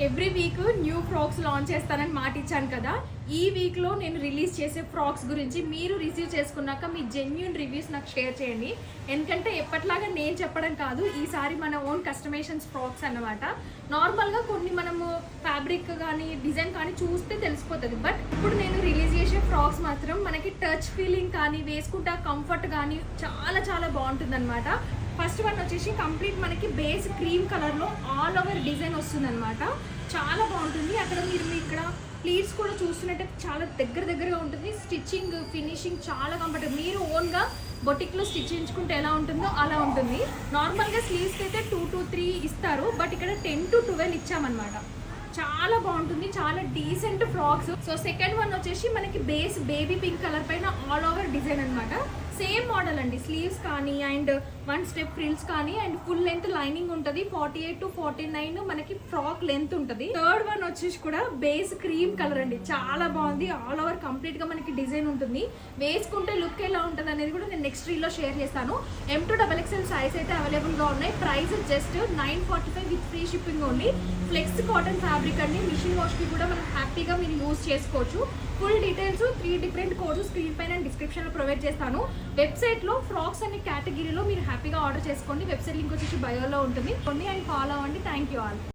Every week new frocks launch చేస్తానని మాట ఇచ్చాను కదా. ఈ వీక్లో నేను రిలీజ్ చేసే ఫ్రాక్స్ గురించి మీరు రిసీవ్ చేసుకున్నాక మీ జెన్యూన్ రివ్యూస్ నాకు షేర్ చేయండి. ఎందుకంటే ఎప్పట్లాగా నేను చెప్పడం కాదు, ఈసారి మన ఓన్ కస్టమైజేషన్స్ ఫ్రాక్స్ అన్నమాట. నార్మల్గా కొన్ని మనము ఫ్యాబ్రిక్ కానీ డిజైన్ కానీ చూస్తే తెలిసిపోతుంది, బట్ ఇప్పుడు నేను రిలీజ్ చేసే ఫ్రాక్స్ మాత్రం మనకి టచ్ ఫీలింగ్ కానీ వేసుకుంటే కంఫర్ట్ కానీ చాలా చాలా బాగుంటుంది అనమాట. ఫస్ట్ వన్ వచ్చేసి కంప్లీట్ మనకి బేస్ క్రీమ్ కలర్లో ఆల్ ఓవర్ డిజైన్ వస్తుంది అనమాట. చాలా బాగుంటుంది. అక్కడ మీరు ఇక్కడ ప్లీట్స్ కూడా చూస్తున్నట్టే చాలా దగ్గరగా ఉంటుంది. స్టిచ్చింగ్ ఫినిషింగ్ చాలా కంఫర్టబుల్. మీరు ఓన్గా బొటిక్లో స్టిచ్ చేయించుకుంటే ఎలా ఉంటుందో అలా ఉంటుంది. నార్మల్గా స్లీవ్స్కి అయితే 2 to 3 ఇస్తారు, బట్ ఇక్కడ 10 to 12 ఇచ్చామన్నమాట. చాలా బాగుంటుంది, చాలా decent frocks. So second one వచ్చేసి మనకి బేస్ బేబీ పింక్ కలర్ పైన ఆల్ ఓవర్ డిజైన్ అనమాట. సేమ్ మోడల్ అండి, స్లీవ్స్ కానీ అండ్ 1 స్టెప్ ఫ్రిల్స్ కానీ అండ్ ఫుల్ లెంత్ లైనింగ్ ఉంటుంది. 48 to 49 మనకి ఫ్రాక్ లెంత్ ఉంటుంది. థర్డ్ వన్ వచ్చేసి కూడా బేస్ క్రీమ్ కలర్ అండి, చాలా బాగుంది. ఆల్ ఓవర్ కంప్లీట్ గా మనకి డిజైన్ ఉంటుంది. వేసుకుంటే లుక్ ఎలా ఉంటుంది అనేది కూడా నేను నెక్స్ట్ రీల్లో షేర్ చేస్తాను. M2 XXL సైజ్ అయితే అవైలబుల్ గా ఉన్నాయి. Price just 945 with free shipping only. Flex cotton fabric అండి, మిషన్ వాష్ కి కూడా మనం హ్యాపీగా మీరు యూజ్ చేసుకోవచ్చు. Full details 3 different codes screen పైన డిస్క్రిప్షన్ లో ప్రొవైడ్ చేస్తాను. వెబ్సైట్ లో ఫ్రాక్స్ అనే కేటగిరీలో మీరు హ్యాపీగా ఆర్డర్ చేసుకోండి. వెబ్సైట్ లింక్ వచ్చేసి బయోలో ఉంటుంది. కొన్ని అండ్ ఫాలో అవ్వండి. Thank you all.